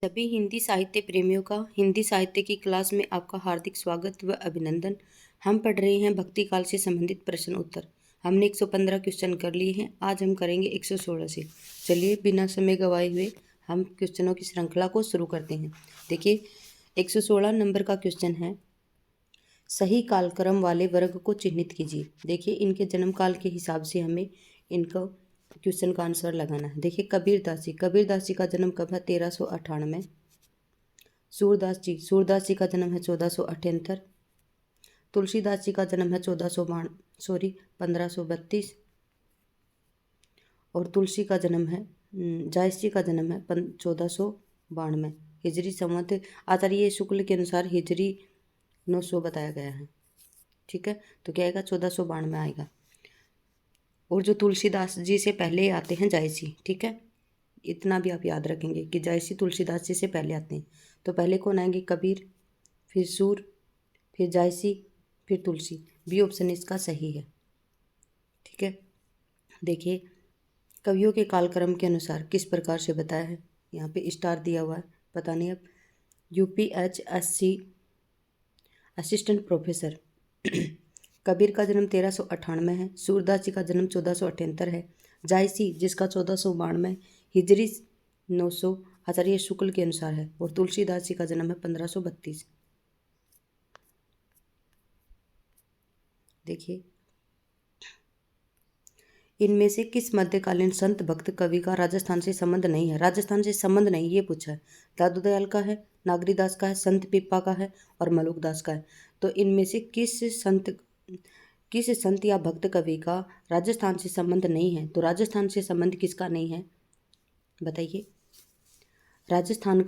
सभी हिंदी साहित्य प्रेमियों का हिंदी साहित्य की क्लास में आपका हार्दिक स्वागत व अभिनंदन। हम पढ़ रहे हैं भक्ति काल से संबंधित प्रश्न उत्तर। हमने 115 क्वेश्चन कर लिए हैं। आज हम करेंगे 116 से। चलिए बिना समय गवाए हुए हम क्वेश्चनों की श्रृंखला को शुरू करते हैं। देखिए 116 नंबर का क्वेश्चन है, सही कालक्रम वाले वर्ग को चिन्हित कीजिए। देखिए इनके जन्म काल के हिसाब से हमें इनको क्वेश्चन का आंसर लगाना है। देखिए कबीरदास जी का जन्म कब है? 1398। सूरदास जी का जन्म है 1478। तुलसीदास जी का जन्म है 1532। और तुलसी का जन्म है जायस जी का जन्म है 1492 हिजरी संवत आचार्य शुक्ल के अनुसार हिजरी 900 बताया गया है। ठीक है, तो क्या आएगा? 1492 आएगा। और जो तुलसीदास जी से पहले आते हैं जायसी, ठीक है, इतना भी आप याद रखेंगे कि जायसी तुलसीदास जी से पहले आते हैं। तो पहले कौन आएंगे? कबीर, फिर सूर, फिर जायसी, फिर तुलसी। बी ऑप्शन इसका सही है। ठीक है, देखिए कवियों के कालक्रम के अनुसार किस प्रकार से बताया है। यहाँ पे स्टार दिया हुआ है, पता नहीं अब। UPHSC असिस्टेंट प्रोफेसर कबीर का जन्म 1398 है। सूरदास जी का जन्म 1478 है। जायसी जिसका 1492 हिजरी 900 आचार्य शुक्ल के अनुसार है। और तुलसीदास जी का जन्म है 1532। देखिए इनमें से किस मध्यकालीन संत भक्त कवि का राजस्थान से संबंध नहीं है? राजस्थान से संबंध नहीं, ये पूछा है। दादू दयाल का है, नागरीदास का है, संत पीपा का है और मलुकदास का है। तो इनमें से किस संत या भक्त कवि का राजस्थान से संबंध नहीं है? तो राजस्थान से संबंध किसका नहीं है बताइए। राजस्थान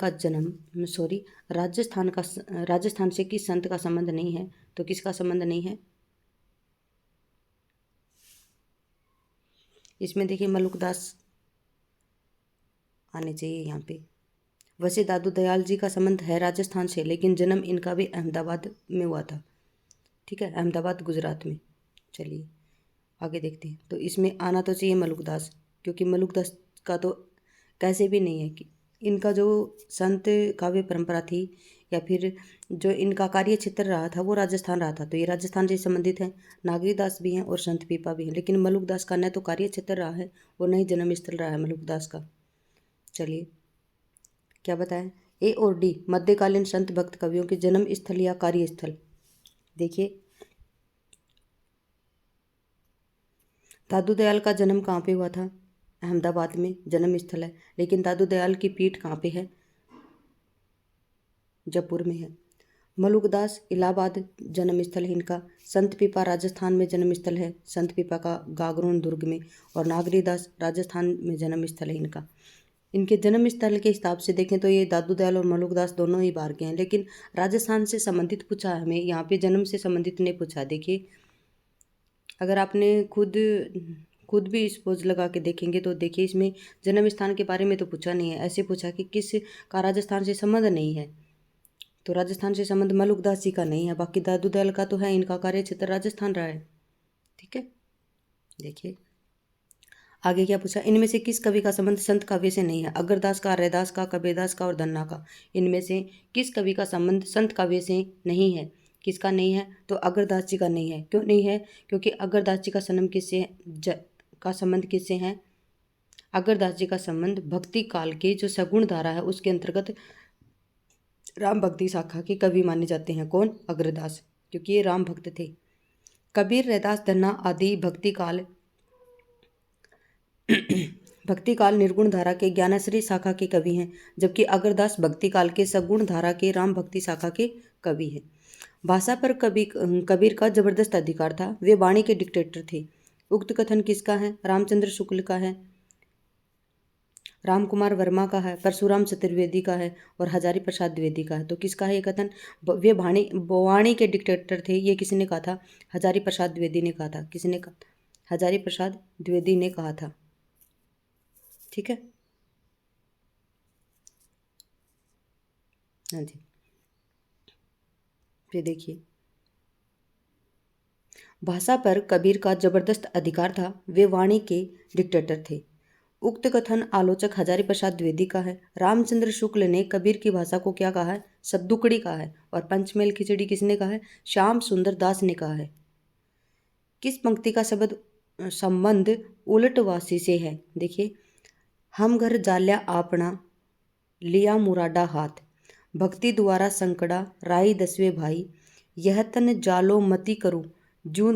से किस संत का संबंध नहीं है? तो किसका संबंध नहीं है इसमें? देखिए मलुकदास आने चाहिए यहाँ पे। वैसे दादू दयाल जी का संबंध है राजस्थान से, लेकिन जन्म इनका भी अहमदाबाद में हुआ था। ठीक है, अहमदाबाद गुजरात में। चलिए आगे देखते हैं। तो इसमें आना तो चाहिए मलुकदास, क्योंकि मलुकदास का तो कैसे भी नहीं है कि इनका जो संत काव्य परंपरा थी या फिर जो इनका कार्य क्षेत्र रहा था वो राजस्थान रहा था, तो ये राजस्थान से संबंधित है। नागरीदास भी हैं और संत पीपा भी हैं, लेकिन मलुकदास का न तो कार्य क्षेत्र रहा है और न ही जन्म स्थल रहा है मलुकदास का। चलिए क्या बताएं? ए और डी मध्यकालीन संत भक्त कवियों के जन्म स्थल या कार्य स्थल। देखिए दादू दयाल का जन्म कहाँ पे हुआ था? अहमदाबाद में जन्म स्थल है, लेकिन दादू दयाल की पीठ कहाँ पे है? जयपुर में है। मलुकदास इलाहाबाद जन्म स्थल है इनका। संत पीपा राजस्थान में जन्म स्थल है, संत पीपा का गागरोन दुर्ग में। और नागरीदास राजस्थान में जन्म स्थल है इनका। इनके जन्म स्थल के हिसाब से देखें तो ये दादू दयाल और मलुकदास दोनों ही बाहर के हैं, लेकिन राजस्थान से संबंधित पूछा है हमें, यहाँ पे जन्म से संबंधित नहीं पूछा। देखिए अगर आपने खुद भी स्पोज लगा के देखेंगे तो देखिए इसमें जन्म स्थान के बारे में तो पूछा नहीं है, ऐसे पूछा कि किस का राजस्थान से संबंध नहीं है। तो राजस्थान से संबंध मलुकदास जी का नहीं है, बाकी दादू दयाल का तो है, इनका कार्य क्षेत्र राजस्थान रहा है। ठीक है, देखिए आगे क्या पूछा, इनमें से किस कवि का संबंध संत काव्य से नहीं है? अगरदास का, रैदास का, कबीरदास का और धन्ना का। इनमें से किस कवि का संबंध संत काव्य से नहीं है? किसका नहीं है? तो अगरदास जी का नहीं है। क्यों नहीं है? क्योंकि अगरदास जी का जन्म का संबंध किससे है? अगरदास जी का संबंध भक्ति काल की जो सगुण धारा है उसके अंतर्गत राम भक्ति शाखा के कवि माने जाते हैं। कौन? अग्रदास, क्योंकि ये राम भक्त थे। कबीर, रैदास, धन्ना आदि भक्ति काल निर्गुण धारा के ज्ञानश्री शाखा के कवि हैं, जबकि अगरदास भक्ति काल के सगुण धारा के राम भक्ति शाखा के कवि हैं। भाषा पर कबीर का जबरदस्त अधिकार था, वे वाणी के डिक्टेटर थे। उक्त कथन किसका है? रामचंद्र शुक्ल का है, राम कुमार वर्मा का है, परशुराम चतुर्वेदी का है और हजारी प्रसाद द्विवेदी का है। तो किसका है ये कथन? वे वाणी के डिक्टेटर थे, ये किसने कहा था? हजारी प्रसाद द्विवेदी ने कहा था। किसने कहा? हजारी प्रसाद द्विवेदी ने कहा था। ठीक है, हाँ जी। फिर देखिए भाषा पर कबीर का जबरदस्त अधिकार था, वे वाणी के डिक्टेटर थे। उक्त कथन आलोचक हजारी प्रसाद द्विवेदी का है। रामचंद्र शुक्ल ने कबीर की भाषा को क्या कहा है? सद्दुकड़ी कहा है। और पंचमेल खिचड़ी किसने कहा है? श्याम सुंदर दास ने कहा है। किस पंक्ति का संबंध उलटवासी से है? देखिए, हम घर जाल्या आपना लिया मुराडा हाथ, भक्ति द्वारा संकड़ा राई दसवें भाई, यह तन जालो मति करूं जूं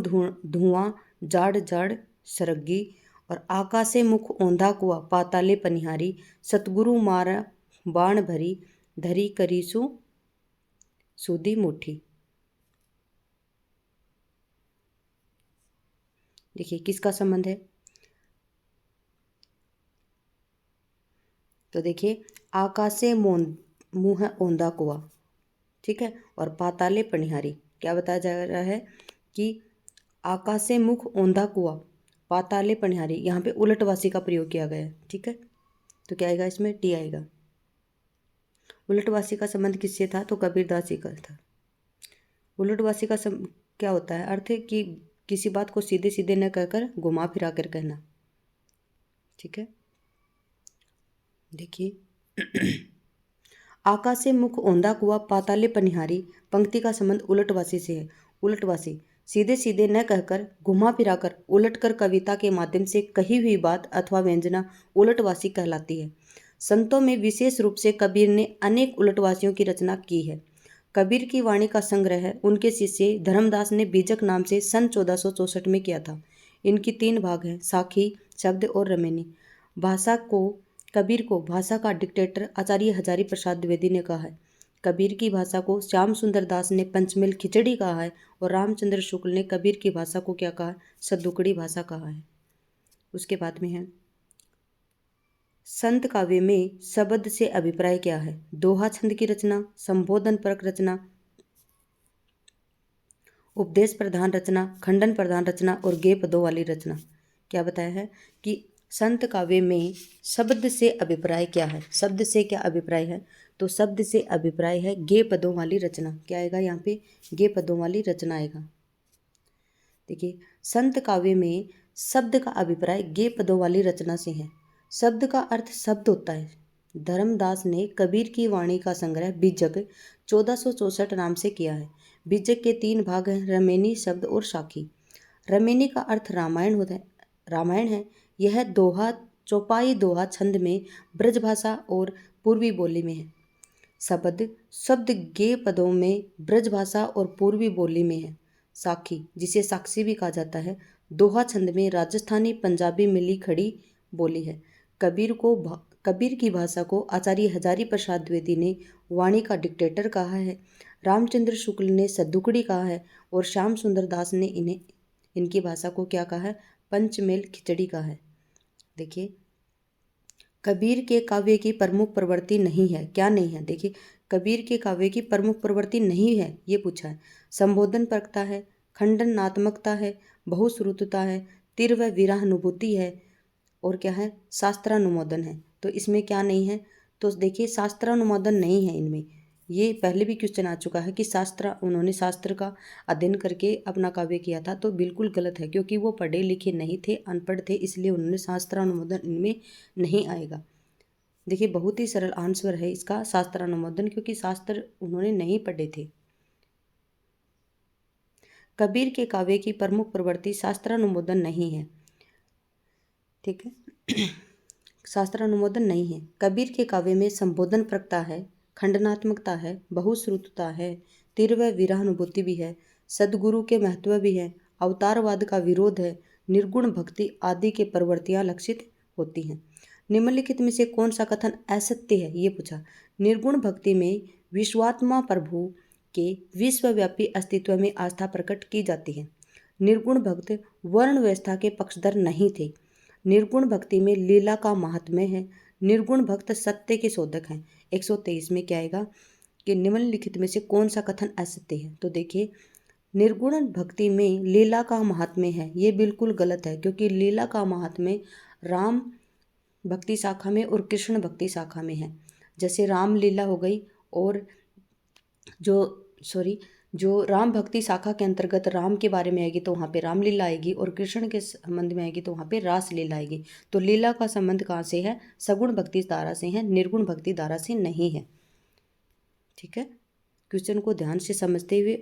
धुआं जाड़ जाड़ सरगी, और आकाशे मुख औंधा कुआ पाताले पनिहारी, सतगुरु मारा बाण भरी धरी करीसु सूदी मुट्ठी। देखिए किसका संबंध है? तो देखिए, आकाशे मुंह औंधा कुआ, ठीक है, और पाताले पनिहारी। क्या बताया जा रहा है कि आकाशे मुख औंधा कुआ पाताले पनिहारी, यहाँ पे उलटवासी का प्रयोग किया गया है, ठीक है। तो क्या आएगा इसमें? टी आएगा। उलटवासी का संबंध किससे था? तो कबीरदास जी का था। उलटवासी का क्या होता है? अर्थ है कि किसी बात को सीधे सीधे न कहकर घुमा फिरा कर कहना, ठीक है। देखिए आकाशे मुख औंधा कुआ पाताले पनिहारी पंक्ति का संबंध उलटवासी से है। उलटवासी सीधे सीधे न कहकर घुमा फिराकर उलटकर कविता के माध्यम से कही हुई बात अथवा व्यंजना उलटवासी कहलाती है। संतों में विशेष रूप से कबीर ने अनेक उलटवासियों की रचना की है। कबीर की वाणी का संग्रह उनके शिष्य धर्मदास ने बीजक नाम से सन 1464 में किया था। इनकी 3 भाग हैं, साखी, शब्द और रमेनी। कबीर को भाषा का डिक्टेटर आचार्य हजारी प्रसाद द्विवेदी ने कहा है। कबीर की भाषा को श्याम सुंदर दास ने पंचमेल खिचड़ी कहा है, और रामचंद्र शुक्ल ने कबीर की भाषा को क्या कहा है? सद्दुकड़ी भाषा कहा है। उसके बाद में है संत काव्य में शब्द से अभिप्राय क्या है? दोहा छंद की रचना, संबोधन परक रचना, उपदेश प्रधान रचना, खंडन प्रधान रचना और गेय पदों वाली रचना। क्या बताया है कि संत काव्य में शब्द से अभिप्राय क्या है? शब्द से क्या अभिप्राय है? तो शब्द से अभिप्राय है गेय पदों वाली रचना। क्या आएगा यहाँ पे? गेय पदों वाली रचना आएगा। देखिए, संत काव्य में शब्द का अभिप्राय गेय पदों वाली रचना से है। शब्द का अर्थ शब्द होता है। धर्मदास ने कबीर की वाणी का संग्रह बीजक 1464 नाम से किया है। बीजक के 3 भाग हैं, रमेनी, शब्द और साखी। रमेनी का अर्थ रामायण होता है, रामायण है। यह दोहा चौपाई दोहा छंद में ब्रजभाषा और पूर्वी बोली में है। शब्द गेय पदों में ब्रजभाषा और पूर्वी बोली में है। साखी, जिसे साक्षी भी कहा जाता है, दोहा छंद में राजस्थानी पंजाबी मिली खड़ी बोली है। कबीर की भाषा को आचार्य हजारी प्रसाद द्विवेदी ने वाणी का डिक्टेटर कहा है। रामचंद्र शुक्ल ने सद्दुकड़ी कहा है, और श्याम सुंदर दास ने इनकी भाषा को क्या कहा है? पंचमेल खिचड़ी कहा है। देखिए, कबीर के काव्य की प्रमुख प्रवृत्ति नहीं है। क्या नहीं है? देखिए, कबीर के काव्य की प्रमुख प्रवृत्ति नहीं है, ये पूछा है। संबोधन परकता है, खंडनात्मकता है, बहुश्रुतता है, तिर व विरहानुभूति है, और क्या है? शास्त्रानुमोदन है। तो इसमें क्या नहीं है? तो देखिए, शास्त्रानुमोदन नहीं है इनमें। ये पहले भी क्वेश्चन आ चुका है कि उन्होंने शास्त्र का अध्ययन करके अपना काव्य किया था, तो बिल्कुल गलत है, क्योंकि वो पढ़े लिखे नहीं थे, अनपढ़ थे, इसलिए उन्होंने शास्त्रानुमोदन इनमें नहीं आएगा। देखिए, बहुत ही सरल आंसर है इसका शास्त्रानुमोदन, क्योंकि शास्त्र उन्होंने नहीं पढ़े थे। कबीर के काव्य की प्रमुख प्रवृत्ति शास्त्रानुमोदन नहीं है, ठीक है। शास्त्रानुमोदन नहीं है। कबीर के काव्य में संबोधन परकता है, खंडनात्मकता है, बहुश्रुतता है, तिर व विरहानुभूति भी है, सद्गुरु के महत्व भी है, अवतारवाद का विरोध है, निर्गुण भक्ति आदि के प्रवृत्तियां लक्षित होती हैं। निम्नलिखित में से कौन सा कथन असत्य है? ये पूछा। निर्गुण भक्ति में विश्वात्मा प्रभु के विश्वव्यापी अस्तित्व में आस्था प्रकट की जाती है। निर्गुण भक्त वर्ण व्यवस्था के पक्षधर नहीं थे। निर्गुण भक्ति में लीला का महात्म्य है। निर्गुण भक्त सत्य के शोधक हैं। 123 में क्या आएगा कि निम्नलिखित में से कौन सा कथन असत्य है? तो देखिए, निर्गुण भक्ति में लीला का महात्म्य है, ये बिल्कुल गलत है, क्योंकि लीला का महात्म्य राम भक्ति शाखा में और कृष्ण भक्ति शाखा में है। जैसे राम लीला हो गई, और जो राम भक्ति शाखा के अंतर्गत राम के बारे में आएगी तो वहाँ पे रामलीला आएगी, और कृष्ण के संबंध में आएगी तो वहाँ पे रास लीला आएगी। तो लीला का संबंध कहाँ से है? सगुण भक्ति धारा से है, निर्गुण भक्ति धारा से नहीं है। ठीक है, क्वेश्चन को ध्यान से समझते हुए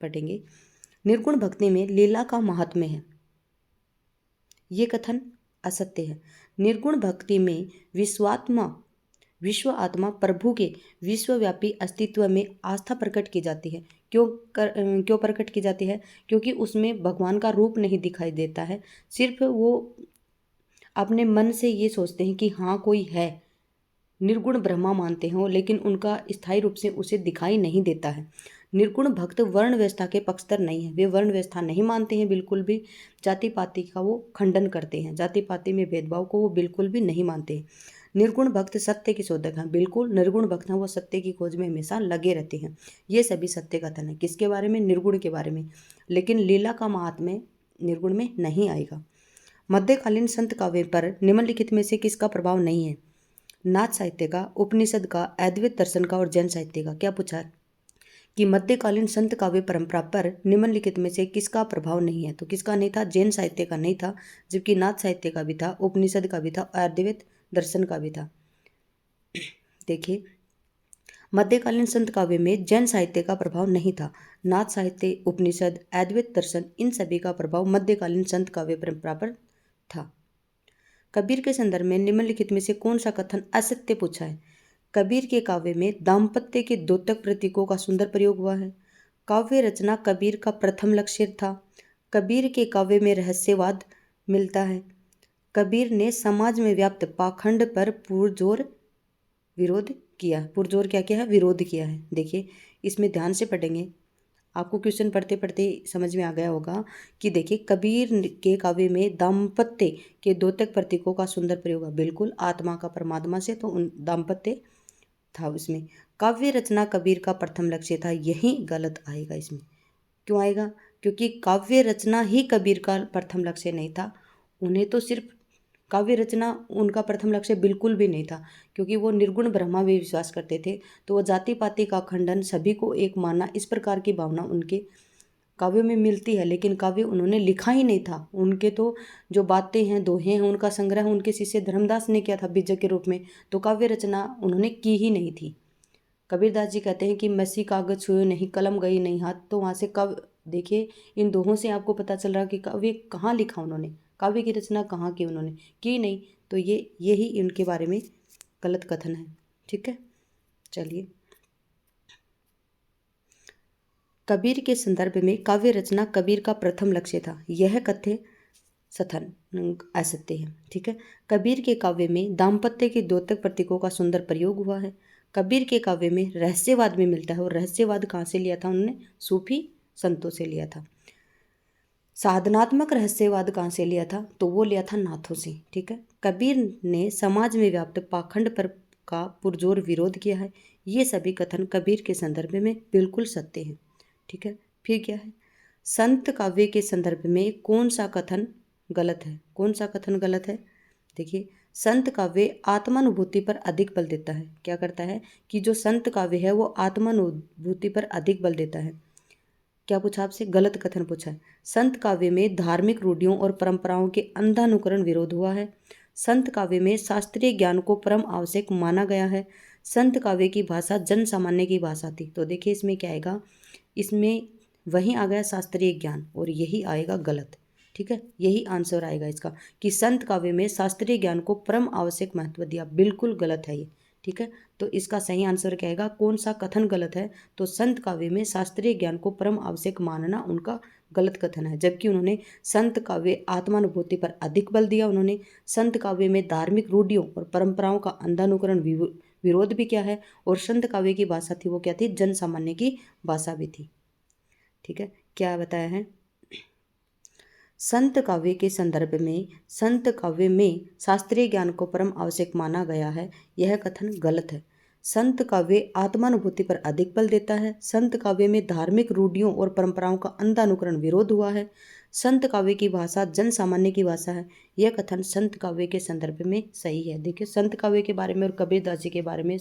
पढ़ेंगे। निर्गुण भक्ति में लीला का महात्म्य है, ये कथन असत्य है। निर्गुण भक्ति में विश्व आत्मा प्रभु के विश्वव्यापी अस्तित्व में आस्था प्रकट की जाती है। क्यों प्रकट की जाती है? क्योंकि उसमें भगवान का रूप नहीं दिखाई देता है, सिर्फ वो अपने मन से ये सोचते हैं कि हाँ कोई है, निर्गुण ब्रह्मा मानते हैं, लेकिन उनका स्थायी रूप से उसे दिखाई नहीं देता है। निर्गुण भक्त वर्ण व्यवस्था के पक्षधर नहीं है, वे वर्ण व्यवस्था नहीं मानते हैं बिल्कुल भी, जाति पाति का वो खंडन करते हैं, जाति पाति में भेदभाव को वो बिल्कुल भी नहीं मानते हैं। निर्गुण भक्त सत्य के शोधक हैं, बिल्कुल निर्गुण भक्त हैं, वो सत्य की खोज में हमेशा लगे रहते हैं। ये सभी सत्य कथन है, किसके बारे में? निर्गुण के बारे में। लेकिन लीला का महात्म्य निर्गुण में नहीं आएगा। मध्यकालीन संत काव्य पर निम्नलिखित में से किसका प्रभाव नहीं है? नाथ साहित्य का, उपनिषद का, अद्वैत दर्शन का और जैन साहित्य का। क्या पूछा है कि मध्यकालीन संत काव्य परंपरा पर निम्नलिखित में से किसका प्रभाव नहीं है? तो किसका नहीं था? जैन साहित्य का नहीं था, जबकि नाथ साहित्य का भी था, उपनिषद का भी था, अद्वैत दर्शन का भी था। देखिए, मध्यकालीन संत काव्य में जैन साहित्य का प्रभाव नहीं था। नाथ साहित्य, उपनिषद, अद्वैत दर्शन, इन सभी का प्रभाव मध्यकालीन संत काव्य परंपरा पर था। कबीर के संदर्भ में निम्नलिखित में से कौन सा कथन असत्य पूछा है? कबीर के काव्य में दाम्पत्य के द्योतक प्रतीकों का सुंदर प्रयोग हुआ है। काव्य रचना कबीर का प्रथम लक्ष्य था। कबीर के काव्य में रहस्यवाद मिलता है। कबीर ने समाज में व्याप्त पाखंड पर पुरजोर विरोध किया। पुरजोर क्या किया है? विरोध किया है। देखिए, इसमें ध्यान से पढ़ेंगे, आपको क्वेश्चन पढ़ते पढ़ते समझ में आ गया होगा कि देखिए, कबीर के काव्य में दाम्पत्य के द्योतक प्रतीकों का सुंदर प्रयोग है। बिल्कुल, आत्मा का परमात्मा से, तो उन दाम्पत्य था उसमें। काव्य रचना कबीर का प्रथम लक्ष्य था, यही गलत आएगा इसमें। क्यों आएगा? क्योंकि काव्य रचना ही कबीर का प्रथम लक्ष्य नहीं था। उन्हें तो सिर्फ काव्य रचना उनका प्रथम लक्ष्य बिल्कुल भी नहीं था, क्योंकि वो निर्गुण ब्रह्मा में विश्वास करते थे। तो वो जाति पाति का खंडन, सभी को एक मानना, इस प्रकार की भावना उनके काव्यों में मिलती है, लेकिन काव्य उन्होंने लिखा ही नहीं था। उनके तो जो बातें हैं, दोहे हैं, उनका संग्रह उनके शिष्य धर्मदास ने किया था बीजक के रूप में, तो काव्य रचना उन्होंने की ही नहीं थी। कबीरदास जी कहते हैं कि मसी कागज छुए नहीं, कलम गई नहीं हाथ। तो वहाँ से देखिए, इन दोहों से आपको पता चल रहा कि काव्य कहाँ लिखा उन्होंने, काव्य की रचना कहाँ की उन्होंने की नहीं। तो यही इनके बारे में गलत कथन है। ठीक है, चलिए। कबीर के संदर्भ में काव्य रचना कबीर का प्रथम लक्ष्य था, यह कथ्य सथन असत्य है। ठीक है, कबीर के काव्य में दाम्पत्य के द्योतक प्रतीकों का सुंदर प्रयोग हुआ है। कबीर के काव्य में रहस्यवाद में मिलता है, और रहस्यवाद कहाँ से लिया था उन्होंने? सूफी संतों से लिया था। साधनात्मक रहस्यवाद कहाँ से लिया था? तो वो लिया था नाथों से। ठीक है, कबीर ने समाज में व्याप्त पाखंड पर का पुरजोर विरोध किया है। ये सभी कथन कबीर के संदर्भ में बिल्कुल सत्य है। ठीक है, फिर क्या है? संत काव्य के संदर्भ में कौन सा कथन गलत है? कौन सा कथन गलत है? देखिए, संत काव्य आत्मानुभूति पर अधिक बल देता है। क्या करता है कि जो संत काव्य है वो आत्मानुभूति पर अधिक बल देता है। क्या पूछा आपसे? गलत कथन पूछा है। संत काव्य में धार्मिक रूढ़ियों और परंपराओं के अंधानुकरण विरोध हुआ है। संत काव्य में शास्त्रीय ज्ञान को परम आवश्यक माना गया है। संत काव्य की भाषा जन सामान्य की भाषा थी। तो देखिए, इसमें क्या आएगा? इसमें वहीं आ गया शास्त्रीय ज्ञान, और यही आएगा गलत। ठीक है, यही आंसर आएगा इसका कि संत काव्य में शास्त्रीय ज्ञान को परम आवश्यक महत्व दिया। बिल्कुल गलत है ये। ठीक है, तो इसका सही आंसर क्या आएगा? कौन सा कथन गलत है? तो संत काव्य में शास्त्रीय ज्ञान को परम आवश्यक मानना उनका गलत कथन है, जबकि उन्होंने संत काव्य आत्मानुभूति पर अधिक बल दिया। उन्होंने संत काव्य में धार्मिक रूढ़ियों और परंपराओं का अंधानुकरण विरोध भी किया है, और संत काव्य की भाषा थी वो क्या थी? जन सामान्य की भाषा भी थी। ठीक है, क्या बताया है? संत काव्य के संदर्भ में संत काव्य में शास्त्रीय ज्ञान को परम आवश्यक माना गया है, यह कथन गलत है। संत काव्य आत्मानुभूति पर अधिक बल देता है। संत काव्य में धार्मिक रूढ़ियों और परंपराओं का अंधानुकरण विरोध हुआ है। संत काव्य की भाषा जन सामान्य की भाषा है। यह कथन संत काव्य के संदर्भ में सही है। देखिए, संत काव्य के बारे में और कबीरदास जी के बारे में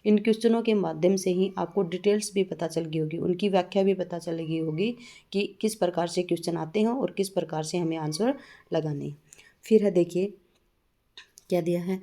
इन क्वेश्चनों के माध्यम से ही आपको डिटेल्स भी पता चल गई होगी, उनकी व्याख्या भी पता चल गई होगी कि किस प्रकार से क्वेश्चन आते हैं और किस प्रकार से हमें आंसर लगाने हैं। फिर है, देखिए क्या दिया है,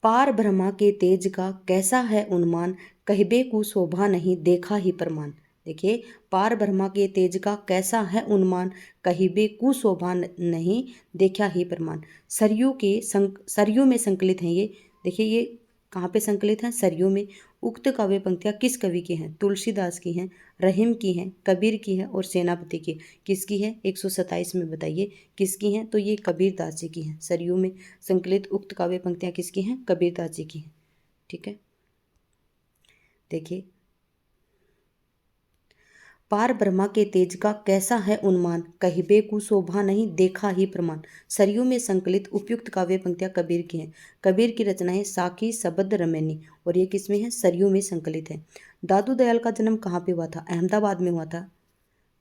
पार ब्रह्मा के तेज का कैसा है उन्मान, कहिबे कु शोभा नहीं देखा ही प्रमाण। देखिए, पार ब्रह्मा के तेज का कैसा है उन्मान, कहिबे कु शोभा नहीं देखा ही प्रमाण। सरयू में संकलित हैं ये। देखिए, ये कहाँ पे संकलित हैं? सरयू में। उक्त काव्य पंक्तियाँ किस कवि की हैं? तुलसीदास की हैं, रहीम की हैं, कबीर की हैं और सेनापति की। किसकी है? 127 में बताइए किसकी हैं? तो ये कबीरदास जी की हैं। सरयू में संकलित उक्त काव्य पंक्तियाँ किसकी हैं? कबीरदास जी की हैं। ठीक है, देखिए, पार ब्रह्मा के तेज का कैसा है उन्मान, कहिबे कु शोभा नहीं देखा ही प्रमाण। सरयू में संकलित उपयुक्त काव्य पंक्तियां कबीर की हैं। कबीर की रचनाएं साखी, सबद, रमैनी, और ये किसमें है? सरयू में संकलित है। दादू दयाल का जन्म कहाँ पे हुआ था? अहमदाबाद में हुआ था,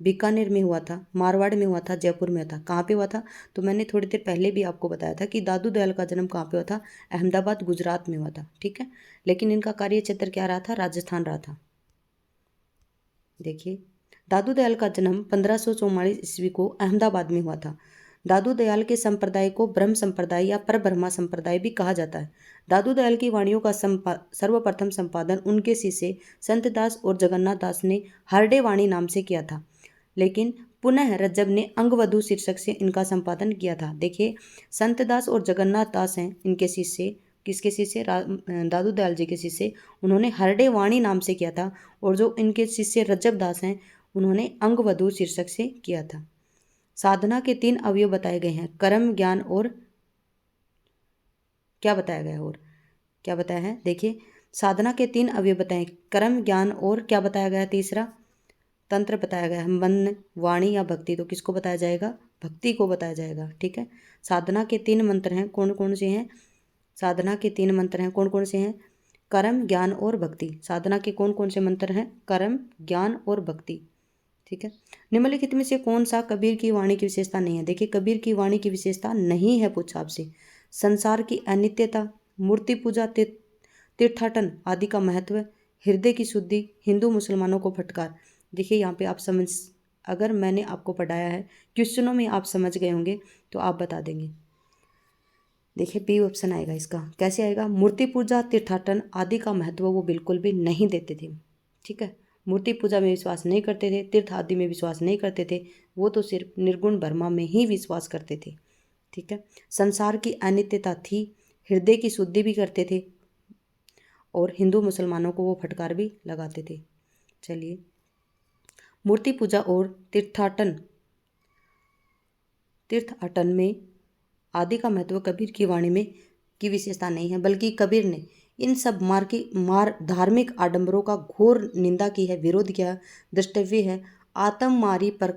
बीकानेर में हुआ था, मारवाड़ में हुआ था, जयपुर में हुआ था। कहाँ पे हुआ था? तो मैंने थोड़ी देर पहले भी आपको बताया था कि दादू दयाल का जन्म कहाँ पे हुआ था? अहमदाबाद, गुजरात में हुआ था। ठीक है, लेकिन इनका कार्य क्षेत्र क्या रहा था? राजस्थान रहा था। देखिए, दादू दयाल का जन्म 1544 ईस्वी को अहमदाबाद में हुआ था। दादू दयाल के संप्रदाय को ब्रह्म संप्रदाय या परब्रह्मा संप्रदाय भी कहा जाता है। दादू दयाल की वाणियों का सर्वप्रथम संपादन उनके शिष्य संत दास और जगन्नाथ दास ने हरडे वाणी नाम से किया था, लेकिन पुनः रज्जब ने अंगवधु शीर्षक से इनका संपादन किया था। देखिए, संत दास और जगन्नाथ दास हैं इनके शिष्य। किसके शिष्य? दादू दयाल जी के शिष्य। उन्होंने हरडे वाणी नाम से किया था, और जो इनके शिष्य रज्जब दास हैं उन्होंने अंगवधु शीर्षक से किया था। साधना के 3 अवयव बताए गए हैं, कर्म, ज्ञान और क्या बताया गया है? और क्या बताया है? देखिए, साधना के 3 अवयव बताए, कर्म, ज्ञान और क्या बताया गया है? तीसरा तंत्र बताया गया है, मन, वाणी या भक्ति। तो किसको बताया जाएगा? भक्ति को बताया जाएगा। ठीक है, साधना के 3 मंत्र हैं, कौन कौन से हैं? साधना के 3 मंत्र हैं, कौन कौन से हैं? कर्म, ज्ञान और भक्ति। साधना के कौन कौन से मंत्र हैं? कर्म, ज्ञान और भक्ति। ठीक है, निम्नलिखित में से कौन सा कबीर की वाणी की विशेषता नहीं है? देखिए, कबीर की वाणी की विशेषता नहीं है, पूछा आपसे। संसार की अनित्यता, मूर्ति पूजा, तीर्थाटन आदि का महत्व, हृदय की शुद्धि, हिंदू मुसलमानों को फटकार। देखिए, यहाँ पे आप समझ, अगर मैंने आपको पढ़ाया है, क्वेश्चनों में आप समझ गए होंगे तो आप बता देंगे। देखिए, बी ऑप्शन आएगा इसका। कैसे आएगा? मूर्ति पूजा, तीर्थाटन आदि का महत्व वो बिल्कुल भी नहीं देते थे। ठीक है, मूर्ति पूजा में विश्वास नहीं करते थे, तीर्थ आदि में विश्वास नहीं करते थे, वो तो सिर्फ निर्गुण ब्रह्मा में ही विश्वास करते थे। ठीक है, संसार की अनित्यता थी, हृदय की शुद्धि भी करते थे, और हिंदू मुसलमानों को वो फटकार भी लगाते थे। चलिए, मूर्ति पूजा और तीर्थाटन में आदि का महत्व कबीर की वाणी में की विशेषता नहीं है, बल्कि कबीर ने इन सब धार्मिक आडंबरों का घोर निंदा की है, विरोध किया। द्रष्टव्य है, आत्म मारी पर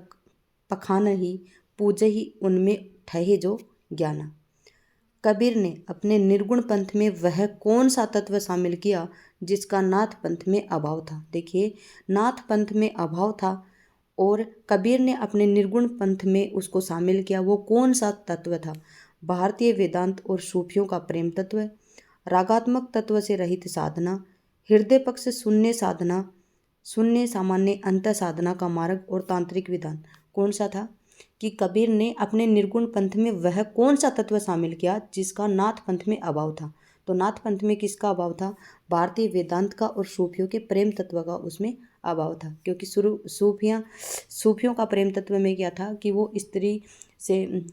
पखान ही पूजे ही उनमें ठहे जो ज्ञाना। कबीर ने अपने निर्गुण पंथ में वह कौन सा तत्व शामिल किया जिसका नाथ पंथ में अभाव था? देखिए, नाथ पंथ में अभाव था और कबीर ने अपने निर्गुण पंथ में उसको शामिल किया। वो कौन सा तत्व था? भारतीय वेदांत और सूफियों का प्रेम तत्व, रागात्मक तत्व से रहित साधना, हृदय पक्ष शून्य साधना, शून्य सामान्य अंत साधना का मार्ग और तांत्रिक विधान। कौन सा था? कि कबीर ने अपने निर्गुण पंथ में वह कौन सा तत्व शामिल किया जिसका नाथ पंथ में अभाव था? तो नाथ पंथ में किसका अभाव था? भारतीय वेदांत का और सूफियों के प्रेम तत्व का उसमें अभाव था। क्योंकि सूफियों का प्रेम तत्व में क्या था कि वो स्त्री से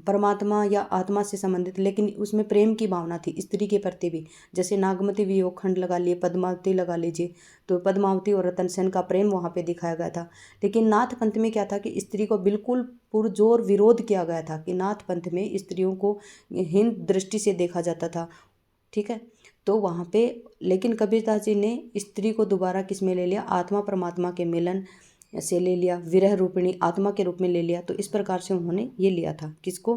परमात्मा या आत्मा से संबंधित, लेकिन उसमें प्रेम की भावना थी स्त्री के प्रति भी। जैसे नागमती वियोग खंड लगा लिए, पद्मावती लगा लीजिए, तो पद्मावती और रतन सेन का प्रेम वहाँ पे दिखाया गया था। लेकिन नाथ पंथ में क्या था कि स्त्री को बिल्कुल पुरजोर विरोध किया गया था, कि नाथ पंथ में स्त्रियों को हीन दृष्टि से देखा जाता था। ठीक है, तो वहाँ पे लेकिन कबीरदास जी ने स्त्री को दोबारा किस में ले लिया? आत्मा परमात्मा के मिलन से ले लिया, विरह रूपिणी आत्मा के रूप में ले लिया। तो इस प्रकार से उन्होंने ये लिया था, किसको?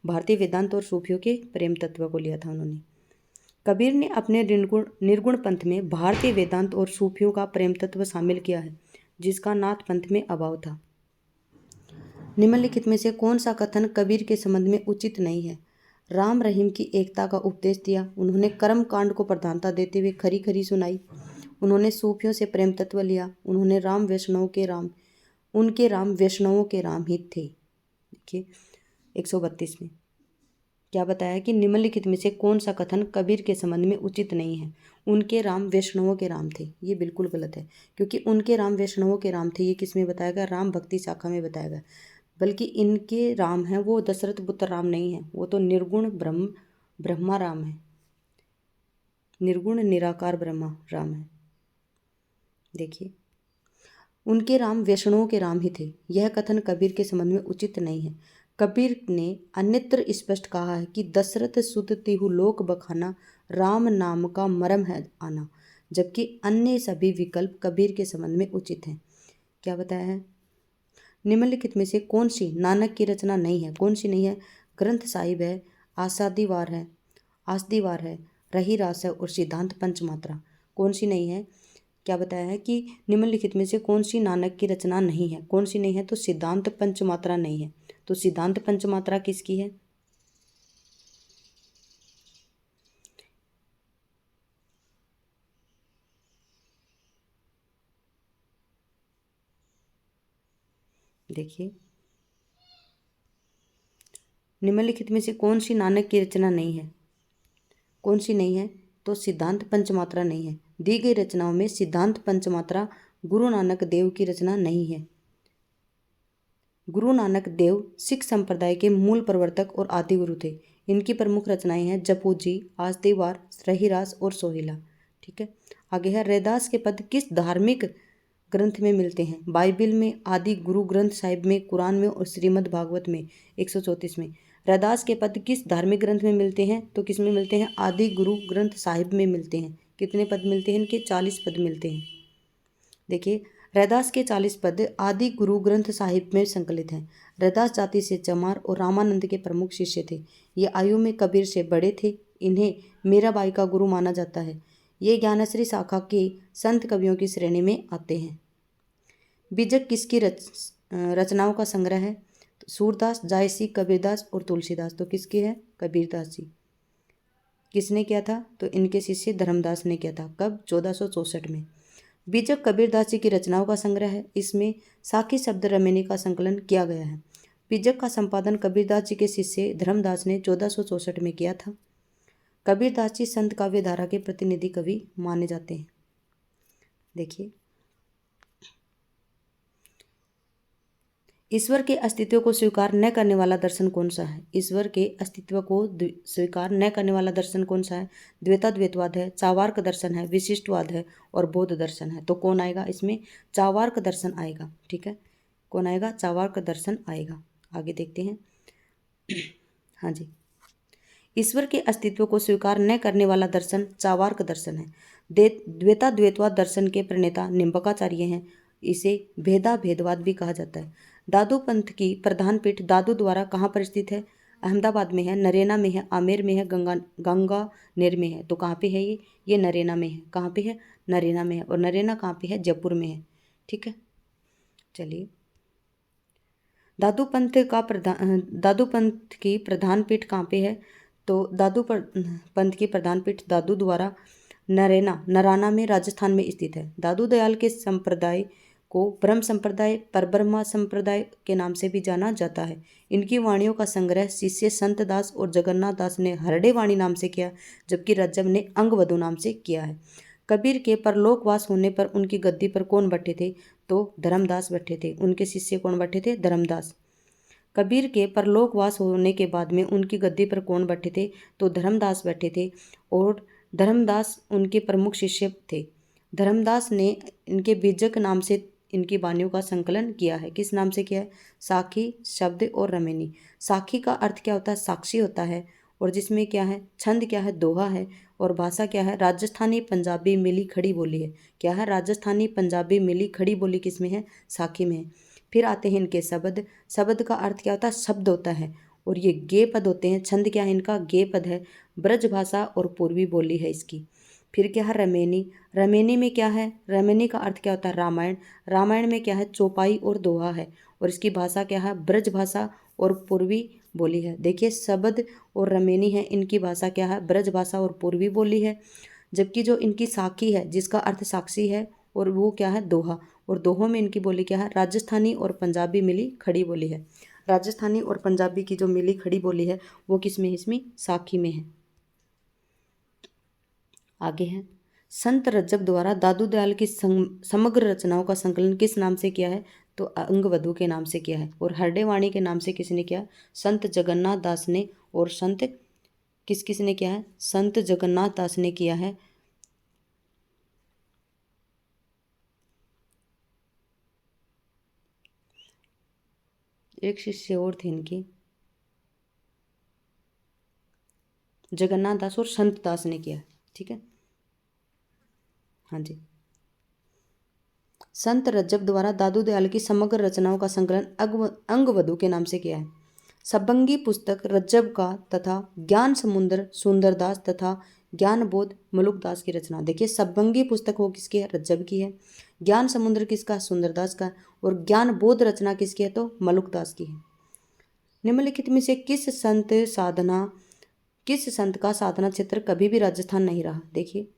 भारतीय वेदांत और सूफियों के प्रेम तत्व को लिया था उन्होंने। कबीर ने अपने निर्गुण पंथ में भारतीय वेदांत और सूफियों का प्रेम तत्व शामिल किया है जिसका नाथ पंथ में अभाव था। निम्नलिखित में से कौन सा कथन कबीर के संबंध में उचित नहीं है? राम रहीम की एकता का उपदेश दिया, उन्होंने कर्म कांड को प्रधानता देते हुए खरी खरी सुनाई, उन्होंने सूफियों से प्रेम तत्व लिया, उन्होंने राम वैष्णव के राम, उनके राम वैष्णवों के राम ही थे। देखिए 132 में क्या बताया कि निम्नलिखित में से कौन सा कथन कबीर के संबंध में उचित नहीं है? उनके राम वैष्णवों के राम थे, ये बिल्कुल गलत है, क्योंकि उनके राम वैष्णवों के राम थे ये किस में बताया गया? राम भक्ति शाखा में बताया गया। बल्कि इनके राम हैं वो दशरथ पुत्र राम नहीं है, वो तो निर्गुण ब्रह्मा राम है, निर्गुण निराकार ब्रह्मा राम है। देखिए उनके राम वैष्णवों के राम ही थे, यह कथन कबीर के संबंध में उचित नहीं है। कबीर ने अन्यत्र स्पष्ट कहा है कि दशरथ सुत तिहु लोक बखाना, राम नाम का मरम है आना, जबकि अन्य सभी विकल्प कबीर के संबंध में उचित हैं। क्या बताया है? निम्नलिखित में से कौन सी नानक की रचना नहीं है? कौन सी नहीं है? ग्रंथ साहिब है, आसदीवार है, रही रास है और सिद्धांत पंचमात्रा। कौन सी नहीं है? क्या बताया है कि निम्नलिखित में से कौन सी नानक की रचना नहीं है? कौन सी नहीं है? तो सिद्धांत पंचमात्रा नहीं है। तो सिद्धांत पंचमात्रा किसकी है? देखिए निम्नलिखित में से कौन सी नानक की रचना नहीं है? कौन सी नहीं है? तो सिद्धांत पंचमात्रा नहीं है। दी गई रचनाओं में सिद्धांत पंचमात्रा गुरु नानक देव की रचना नहीं है। गुरु नानक देव सिख संप्रदाय के मूल प्रवर्तक और आदि गुरु थे। इनकी प्रमुख रचनाएं हैं जपूजी, आसदीवार, रहीरास और सोहिला। ठीक है, आगे है रैदास के पद किस धार्मिक ग्रंथ में मिलते हैं? बाइबिल में, आदि गुरु ग्रंथ साहिब में, कुरान में और श्रीमद् भागवत में। 134 में रैदास के पद किस धार्मिक ग्रंथ में मिलते हैं? तो किस में मिलते हैं? आदि गुरु ग्रंथ साहिब में मिलते हैं। कितने पद मिलते हैं इनके? 40 पद मिलते हैं। देखिए रैदास के 40 पद आदि गुरु ग्रंथ साहिब में संकलित हैं। रैदास जाति से चमार और रामानंद के प्रमुख शिष्य थे। ये आयु में कबीर से बड़े थे। इन्हें मीराबाई का गुरु माना जाता है। ये ज्ञानश्री शाखा के संत कवियों की श्रेणी में आते हैं। बीजक किसकी रचनाओं का संग्रह है? तो सूरदास, जायसी, कबीरदास और तुलसीदास। तो किसकी है? कबीरदास जी। किसने किया था? तो इनके शिष्य धर्मदास ने किया था। कब? 1464 में। बीजक कबीरदास जी की रचनाओं का संग्रह है। इसमें साखी शब्द रमेनी का संकलन किया गया है। बीजक का संपादन कबीरदास जी के शिष्य धर्मदास ने 1464 में किया था। कबीरदास जी संत काव्य धारा के प्रतिनिधि कवि माने जाते हैं। देखिए ईश्वर के अस्तित्व को स्वीकार न करने वाला दर्शन कौन सा है? ईश्वर के अस्तित्व को स्वीकार न करने वाला दर्शन कौन सा है? द्वैताद्वैतवाद है, चावार्क दर्शन है, विशिष्टवाद है और बौद्ध दर्शन है। तो कौन आएगा इसमें? चावार्क दर्शन आएगा। ठीक है, कौन आएगा? चावार्क दर्शन आएगा। आगे देखते हैं। हाँ जी, ईश्वर के अस्तित्व को स्वीकार न करने वाला दर्शन चावार्क दर्शन है। द्वैताद्वैतवाद दर्शन के प्रणेता निम्बकाचार्य हैं। इसे भेदा भेदवाद भी कहा जाता है। दादू पंथ की प्रधान पीठ दादू द्वारा कहाँ पर स्थित है? अहमदाबाद में है, नरेना में है, आमेर में है, गंगानेर में है। तो कहाँ पे है ये नरेना में है। कहाँ पे है? नरेना में है। और नरेना कहाँ पे है? जयपुर में है। ठीक है, चलिए दादू पंथ की प्रधान पीठ कहाँ पे है? तो पंथ की प्रधान पीठ दादू द्वारा नराना में राजस्थान में स्थित है। दादू दयाल के संप्रदाय को ब्रह्म संप्रदाय, परब्रह्मा संप्रदाय के नाम से भी जाना जाता है। इनकी वाणियों का संग्रह शिष्य संत दास और जगन्नाथ दास ने हरडे वाणी नाम से किया, जबकि रज्जब ने अंगवधु नाम से किया है। कबीर के परलोकवास होने पर उनकी गद्दी पर कौन बैठे थे? तो धर्मदास बैठे थे। उनके शिष्य कौन बैठे थे? धर्मदास। कबीर के परलोकवास होने के बाद में उनकी गद्दी पर कौन बैठे थे? तो धर्मदास बैठे थे और धर्मदास उनके प्रमुख शिष्य थे। धर्मदास ने इनके बीजक नाम से इनकी वाणियों का संकलन किया है। किस नाम से किया है? साखी, शब्द और रमेनी। साखी का अर्थ क्या होता है? साक्षी होता है। और जिसमें क्या है? छंद क्या है? दोहा है। और भाषा क्या है? राजस्थानी पंजाबी मिली खड़ी बोली है। क्या है? राजस्थानी पंजाबी मिली खड़ी बोली किस में है? साखी में है। फिर आते हैं इनके शब्द। शब्द का अर्थ क्या होता है? शब्द होता है। और ये गे पद होते हैं। छंद क्या है इनका? गे पद है। ब्रज भाषा और पूर्वी बोली है इसकी। फिर क्या है रमेनी, रमेनी में क्या है, रमेनी का अर्थ क्या होता है रामायण, रामायण में क्या है चौपाई और दोहा है, और इसकी भाषा क्या है ब्रज भाषा और पूर्वी बोली है। देखिए शब्द और रमेनी है, इनकी भाषा क्या है ब्रज भाषा और पूर्वी बोली है। जबकि जो इनकी साखी है जिसका अर्थ साक्षी है, और वो क्या है दोहा, और दोहों में इनकी बोली क्या है राजस्थानी और पंजाबी मिली खड़ी बोली है। राजस्थानी और पंजाबी की जो मिली खड़ी बोली है वो किस में है, इसमें साखी में है। आगे है संत रज्जब द्वारा दादू दयाल की समग्र रचनाओं का संकलन किस नाम से किया है, तो अंगवधु के नाम से किया है। और हरडेवाणी के नाम से किसने किया, संत जगन्नाथ दास ने, और संत किस किस ने किया है, संत जगन्नाथ दास ने किया है। एक शिष्य और थे इनकी, जगन्नाथ दास और संत दास ने किया है, ठीक है। हाँ जी, संत रज्जब द्वारा दादू दयाल की समग्र रचनाओं का संकलन अंगवधु के नाम से किया है। सबंगी पुस्तक रज्जब का तथा ज्ञान समुद्र सुंदरदास तथा ज्ञान बोध मलुकदास की रचना। देखिए सबंगी पुस्तक वो किसकी है, रज्जब की है। ज्ञान समुद्र किसका, सुंदरदास का। और ज्ञान बोध रचना किसकी है, तो मलुकदास की है। निम्नलिखित में से किस संत का साधना क्षेत्र कभी भी राजस्थान नहीं रहा। देखिए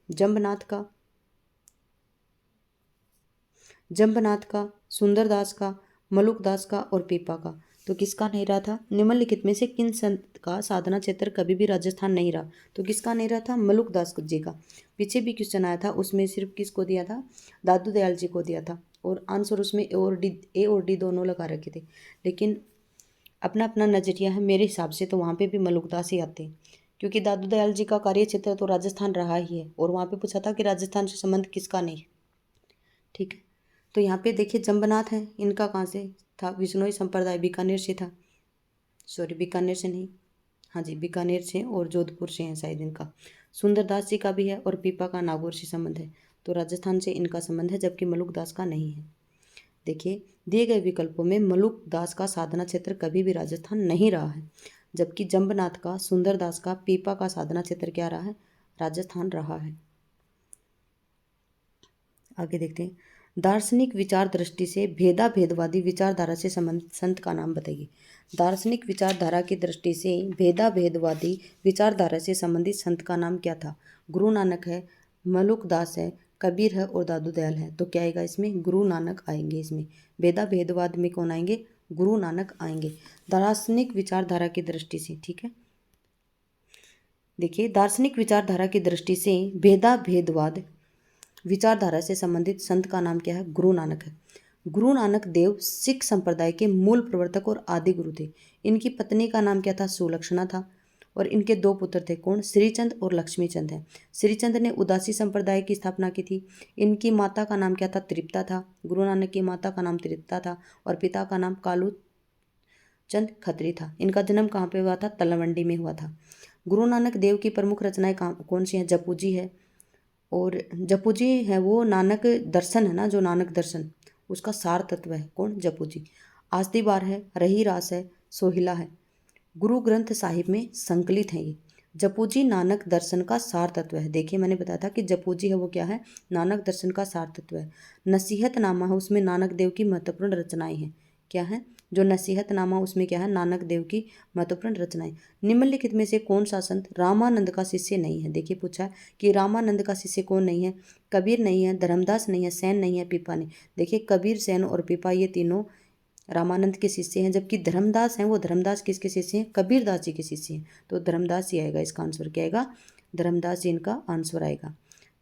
जम्बनाथ का, सुंदरदास का, मलुकदास का और पीपा का। तो किसका नहीं रहा था, निम्नलिखित में से किन संत का साधना क्षेत्र कभी भी राजस्थान नहीं रहा, तो किसका नहीं रहा था, मलुकदास जी का। पीछे भी क्वेश्चन आया था, उसमें सिर्फ किसको दिया था, दादू दयाल जी को दिया था, और आंसर उसमें ए और डी दोनों लगा रखे थे। लेकिन अपना अपना नजरिया है, मेरे हिसाब से तो वहाँ पे भी मलुकदास ही आते हैं, क्योंकि दादू दयाल जी का कार्य क्षेत्र तो राजस्थान रहा ही है, और वहाँ पे पूछा था कि राजस्थान से संबंध किसका नहीं, ठीक है। तो यहाँ पे देखिए जम्बनाथ है, इनका कहाँ से था, विश्नोई संप्रदाय बीकानेर से था, सॉरी बीकानेर से नहीं, हाँ जी बीकानेर से और जोधपुर से है शायद इनका। सुंदरदास जी का भी है, और पीपा का नागौर से संबंध है, तो राजस्थान से इनका संबंध है, जबकि मलुकदास का नहीं है। देखिए दिए गए विकल्पों में मलुकदास का साधना क्षेत्र कभी भी राजस्थान नहीं रहा है, जबकि जम्बनाथ का, सुंदरदास का, पीपा का साधना क्षेत्र क्या रहा है, राजस्थान रहा है। आगे देखते हैं, दार्शनिक विचार दृष्टि से भेदवादी विचारधारा से संबंधित संत का नाम बताइए। दार्शनिक विचारधारा की दृष्टि से भेदवादी विचारधारा से संबंधित संत का नाम क्या था, गुरु नानक है, मलुकदास है, कबीर है और दादू दयाल है। तो क्या आएगा इसमें, गुरु नानक आएंगे। इसमें भेदवाद में कौन आएंगे, गुरु नानक आएंगे दार्शनिक विचारधारा की दृष्टि से, ठीक है। देखिए दार्शनिक विचारधारा की दृष्टि से भेदवाद विचारधारा से संबंधित संत का नाम क्या है, गुरु नानक है। गुरु नानक देव सिख संप्रदाय के मूल प्रवर्तक और आदि गुरु थे। इनकी पत्नी का नाम क्या था, सुलक्षणा था, और इनके दो पुत्र थे, कौन, श्रीचंद और लक्ष्मीचंद है। श्रीचंद ने उदासी संप्रदाय की स्थापना की थी। इनकी माता का नाम क्या था, तृप्ता था। गुरु नानक की माता का नाम तृप्ता था, और पिता का नाम कालू चंद खत्री था। इनका जन्म कहाँ पे हुआ था, तलवंडी में हुआ था। गुरु नानक देव की प्रमुख रचनाएं कौन सी हैं, जपूजी है, और जपूजी है वो नानक दर्शन है ना, जो नानक दर्शन उसका सार तत्व है, कौन, जपूजी। आस्ती बार है, रही रास है, सोहिला है, गुरु ग्रंथ साहिब में संकलित है ये। जपूजी नानक दर्शन का सार तत्व है। देखिए मैंने बताया था कि जपूजी है वो क्या है, नानक दर्शन का सार तत्व है। नसीहतनामा है, उसमें नानक देव की महत्वपूर्ण रचनाएं हैं, क्या है, जो नसीहतनामा उसमें क्या है, नानक देव की महत्वपूर्ण रचनाएं। निम्नलिखित में से कौन सा संत रामानंद का शिष्य नहीं है। देखिए पूछा कि रामानंद का शिष्य कौन नहीं है, कबीर नहीं है, धर्मदास नहीं है, सेन नहीं है, पीपा नहीं। देखिए कबीर, सेन और पीपा ये तीनों रामानंद के शिष्य हैं, जबकि धर्मदास हैं वो धर्मदास किसके शिष्य हैं, कबीरदास जी के शिष्य हैं। तो धर्मदास जी आएगा, इसका आंसर क्या आएगा, धर्मदास जी इनका आंसर आएगा,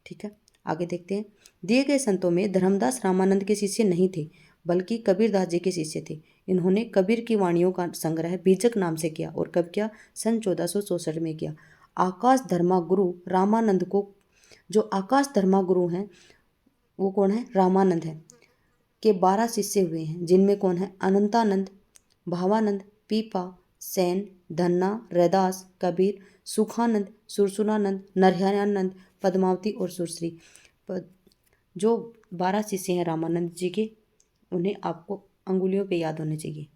ठीक है। आगे देखते हैं, दिए गए संतों में धर्मदास रामानंद के शिष्य नहीं थे, बल्कि कबीरदास जी के शिष्य थे। इन्होंने कबीर की वाणियों का संग्रह बीजक नाम से किया, और कब किया, सन 1464 में किया। आकाश धर्मा गुरु रामानंद को, जो आकाश धर्मा गुरु हैं वो कौन है, रामानंद है, के 12 शिष्य हुए हैं, जिनमें कौन है, अनंतानंद, भावानंद, पीपा, सेन, धन्ना, रैदास, कबीर, सुखानंद, सुरसुरानंद, नरहरियानंद, पद्मावती और सुरश्री। जो 12 शिष्य हैं रामानंद जी के, उन्हें आपको अंगुलियों पे याद होने चाहिए।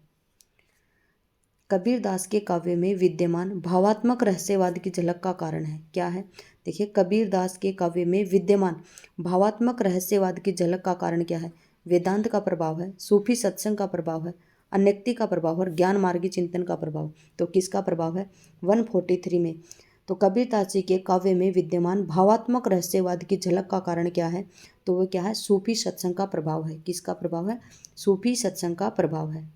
कबीरदास के काव्य में विद्यमान भावात्मक रहस्यवाद की झलक का कारण है, क्या है? देखिए, कबीरदास के काव्य में विद्यमान भावात्मक रहस्यवाद की झलक का कारण क्या है? वेदांत का प्रभाव है, सूफी सत्संग का प्रभाव है, अन्यक्ति का प्रभाव और ज्ञान मार्गी चिंतन का प्रभाव। तो किसका प्रभाव है? 143 में। तो कबीरदास जी के काव्य में विद्यमान भावात्मक रहस्यवाद की झलक का कारण क्या है? तो वो क्या है? सूफी सत्संग का प्रभाव है। किसका प्रभाव है? सूफी सत्संग का प्रभाव है।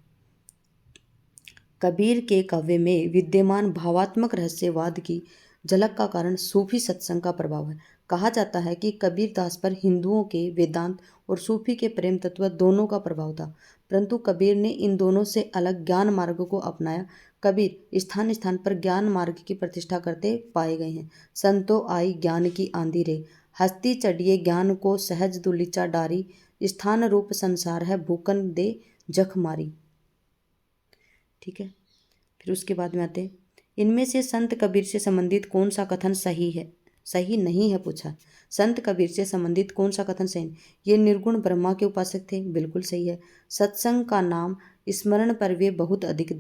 कबीर के काव्य में विद्यमान भावात्मक रहस्यवाद की झलक का कारण सूफी सत्संग का प्रभाव है। कहा जाता है कि कबीरदास पर हिंदुओं के वेदांत और सूफी के प्रेम तत्व दोनों का प्रभाव था, परंतु कबीर ने इन दोनों से अलग ज्ञान मार्ग को अपनाया। कबीर स्थान स्थान पर ज्ञान मार्ग की प्रतिष्ठा करते पाए गए हैं। संतो आई ज्ञान की आंधी रे, हस्ती चढ़िए ज्ञान को सहज दुलीचा डारी, स्थान रूप संसार है भूकन दे जख मारी। ठीक है, फिर उसके बाद में आते हैं, इनमें से संत कबीर से संबंधित कौन सा कथन सही है, सही नहीं है पूछा। संत कबीर से संबंधित कौन सा कथन सही? ये निर्गुण ब्रह्मा के उपासक थे, बिल्कुल सही है। सत्संग का नाम स्मरण पर वे बहुत अधिक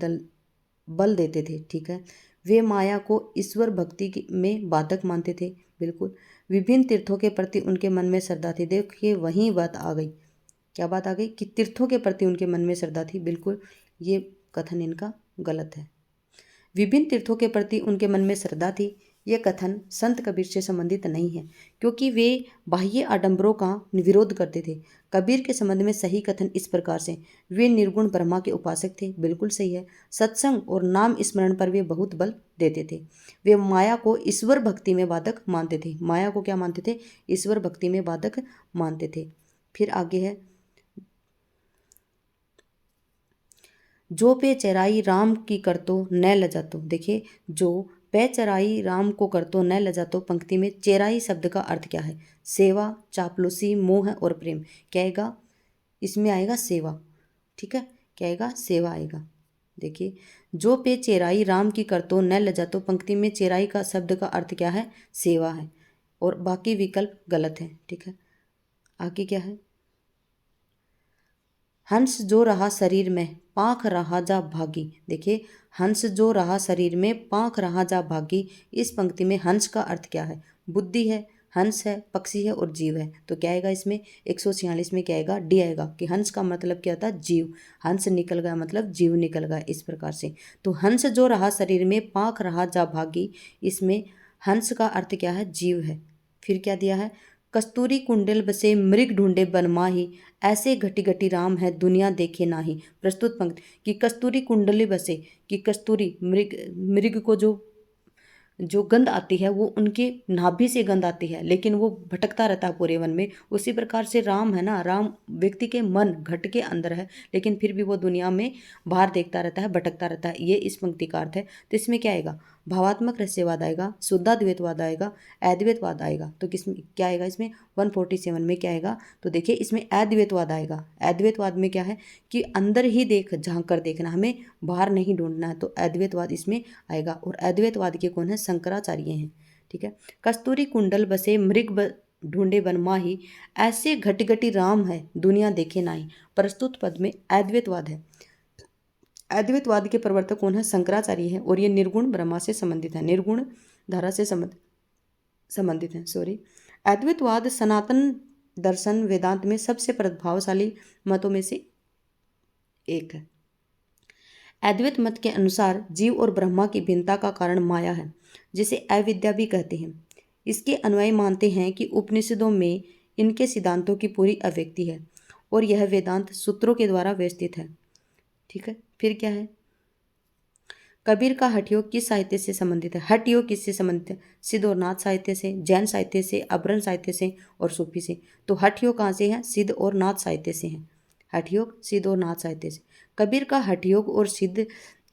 बल देते थे, ठीक है। वे माया को ईश्वर भक्ति में बाधक मानते थे, बिल्कुल। विभिन्न तीर्थों के प्रति उनके मन में श्रद्धा थी। देखिए, वही बात आ गई, क्या बात आ गई? कि तीर्थों के प्रति उनके मन में श्रद्धा थी, बिल्कुल ये कथन इनका गलत है। विभिन्न तीर्थों के प्रति उनके मन में श्रद्धा थी, ये कथन संत कबीर से संबंधित नहीं है, क्योंकि वे बाह्य आडंबरों का विरोध करते थे। कबीर के संबंध में सही कथन इस प्रकार से, वे निर्गुण ब्रह्मा के उपासक थे, बिल्कुल सही है। सत्संग और नाम स्मरण पर वे बहुत बल देते थे। वे माया को ईश्वर भक्ति में बाधक मानते थे। माया को क्या मानते थे? ईश्वर भक्ति में बाधक मानते थे। फिर आगे है, जो पे चराई राम की करतो न लजातो। देखिए, जो पे चराई राम को करतो न लजातो पंक्ति में चेराई शब्द का अर्थ क्या है? सेवा, चापलूसी, मोह और प्रेम। क्या आएगा इसमें? आएगा सेवा, ठीक है, क्या आएगा? सेवा आएगा। देखिए, जो पे चेराई राम की करतो न लजातो पंक्ति में चेराई का शब्द का अर्थ क्या है? सेवा है, और बाकी विकल्प गलत है, ठीक है। आगे क्या है? हंस जो रहा शरीर में पाँख रहा जा भागी। देखिए, हंस जो रहा शरीर में पाँख रहा जा भागी, इस पंक्ति में हंस का अर्थ क्या है? बुद्धि है, हंस है, पक्षी है और जीव है। तो क्या आएगा इसमें? 146 में क्या आएगा? डी आएगा, कि हंस का मतलब क्या होता है? जीव। हंस निकल गया मतलब जीव निकल गया, इस प्रकार से। तो हंस जो रहा शरीर में पाँख रहा जा भागी, इसमें हंस का अर्थ क्या है? जीव है। फिर क्या दिया है? कस्तूरी कुंडल बसे मृग ढूंढे बनमाही, ऐसे घटी घटी राम है दुनिया देखे नाही। प्रस्तुत पंक्ति, कि कस्तूरी कुंडली बसे, कि कस्तूरी मृग को जो गंध आती है वो उनके नाभि से गंध आती है, लेकिन वो भटकता रहता है पूरे वन में। उसी प्रकार से राम है ना, राम व्यक्ति के मन घट के अंदर है, लेकिन फिर भी वो दुनिया में बाहर देखता रहता है, भटकता रहता है। ये इस पंक्ति का अर्थ है। तो इसमें क्या आएगा? भावात्मक रहस्यवाद आएगा, शुद्धाद्वैतवाद आएगा, अद्वैतवाद आएगा। तो किस क्या आएगा इसमें? 147 में क्या आएगा? तो देखिए, इसमें अद्वैतवाद आएगा। अद्वैतवाद में क्या है? कि अंदर ही झांक कर देखना, हमें बाहर नहीं ढूंढना है। तो अद्वैतवाद इसमें आएगा, और अद्वैतवाद के कौन है? शंकराचार्य हैं, ठीक है। कस्तूरी कुंडल बसे मृग ढूंढे बनमाही, ऐसे घटी घटी राम है दुनिया देखे नाही। प्रस्तुत पद में अद्वैतवाद है। अद्वैतवाद के प्रवर्तक कौन है? शंकराचार्य है, और ये निर्गुण ब्रह्मा से संबंधित है, निर्गुण धारा से संबंधित है, सॉरी। अद्वैतवाद सनातन दर्शन वेदांत में सबसे प्रभावशाली मतों में से एक है। अद्वैत मत के अनुसार जीव और ब्रह्मा की भिन्नता का कारण माया है, जिसे अविद्या भी कहते हैं। इसके अनुयायी मानते हैं कि उपनिषदों में इनके सिद्धांतों की पूरी अभिव्यक्ति है, और यह वेदांत सूत्रों के द्वारा व्यवस्थित है, ठीक है। फिर क्या है? कबीर का हठ योग किस साहित्य से संबंधित है? हठ योग किससे संबंधित है? सिद्ध और नाथ साहित्य से, जैन साहित्य से, अभ्रन साहित्य से और सूफी से। तो हठ योग कहाँ से है? सिद्ध और नाथ साहित्य से है। हठ योग सिद्ध और नाथ साहित्य से। कबीर का हठ योग और सिद्ध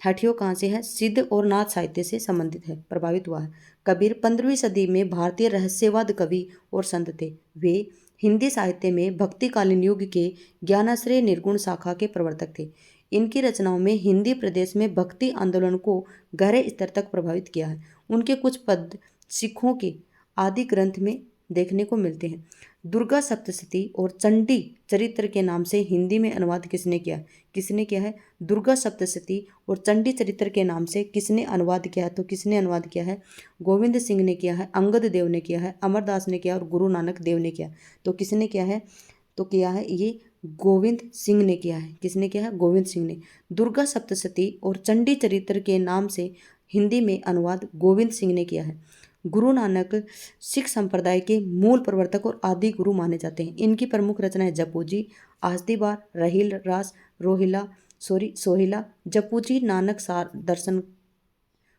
हठ योग कहाँ से है? सिद्ध और नाथ साहित्य से संबंधित है, प्रभावित हुआ है। कबीर 15वीं सदी में भारतीय रहस्यवाद कवि और संत थे। वे हिंदी साहित्य में भक्तिकालीन युग के ज्ञानाश्रय निर्गुण शाखा के प्रवर्तक थे। इनकी रचनाओं में हिंदी प्रदेश में भक्ति आंदोलन को गहरे स्तर तक प्रभावित किया है। उनके कुछ पद सिखों के आदि ग्रंथ में देखने को मिलते हैं। दुर्गा सप्तशती और चंडी चरित्र के नाम से हिंदी में अनुवाद किसने किया? किसने किया है? दुर्गा सप्तशती और चंडी चरित्र के नाम से किसने अनुवाद किया है? तो किसने अनुवाद किया है? गोविंद सिंह ने किया है, अंगद देव ने किया है, अमरदास ने किया और गुरु नानक देव ने किया। तो किसने किया है? तो किया है ये गोविंद सिंह ने किया है। किसने किया है? गोविंद सिंह ने। दुर्गा सप्तशती और चंडी चरित्र के नाम से हिंदी में अनुवाद गोविंद सिंह ने किया है। गुरु नानक सिख संप्रदाय के मूल प्रवर्तक और आदि गुरु माने जाते हैं। इनकी प्रमुख रचना है जपूजी, आस्तिबार, रहील रास, सोहिला। जपूजी नानक सार दर्शन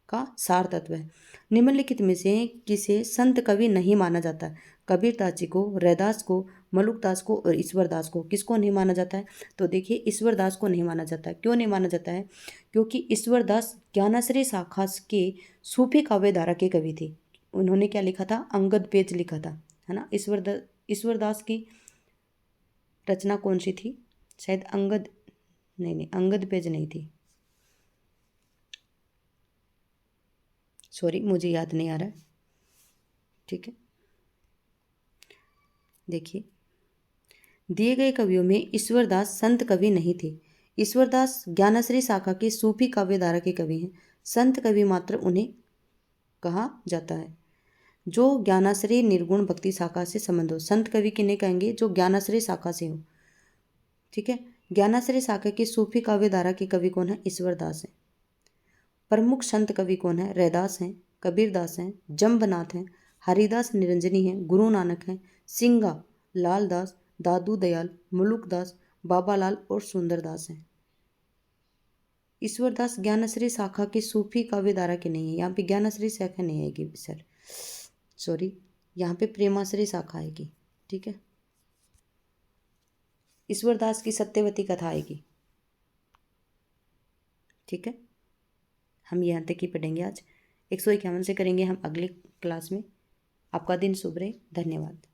का सार तत्व है। निम्नलिखित में से किसे संत कवि नहीं माना जाता? कबीरदास जी को, रैदास को, मलुकदास को और ईश्वरदास को। किसको नहीं माना जाता है? तो देखिए ईश्वरदास को नहीं माना जाता है। क्यों नहीं माना जाता है? क्योंकि ईश्वरदास ज्ञानाश्रय शाखा के सूफी काव्य धारा के कवि थे। उन्होंने क्या लिखा था? अंगद पेज लिखा था, है ना। ईश्वरदास की रचना कौन सी थी? शायद अंगद पेज नहीं थी, सॉरी मुझे याद नहीं आ रहा है। ठीक है, देखिए दिए गए कवियों में ईश्वरदास संत कवि नहीं थे। ईश्वरदास ज्ञानाश्रय शाखा के सूफी काव्य धारा के कवि हैं। संत कवि मात्र उन्हें कहा जाता है जो ज्ञानाश्रय निर्गुण भक्ति शाखा से संबंध हो। संत कवि किन्हें कहेंगे? जो ज्ञानाश्रय शाखा से हो। ठीक है, ज्ञानाश्रय शाखा के सूफी काव्य धारा के कवि कौन है? ईश्वरदास है। प्रमुख संत कवि कौन है? रैदास हैं, कबीरदास हैं, जम्बनाथ हैं, हरिदास निरंजनी हैं, गुरु नानक हैं, सिंगा, लालदास, दादू दयाल, मुलुकदास, बाबालाल और सुंदरदास हैं। ईश्वरदास ज्ञानाश्रय शाखा के सूफी काव्य धारा के नहीं है। यहाँ पे ज्ञानाश्रय शाखा नहीं आएगी सर, सॉरी, यहाँ पे प्रेमाश्रय शाखा आएगी। ठीक है, ईश्वरदास की सत्यवती कथा आएगी। ठीक है, हम यहाँ तक ही पढ़ेंगे आज। 151 से करेंगे हम अगली क्लास में। आपका दिन शुभ रहे। धन्यवाद।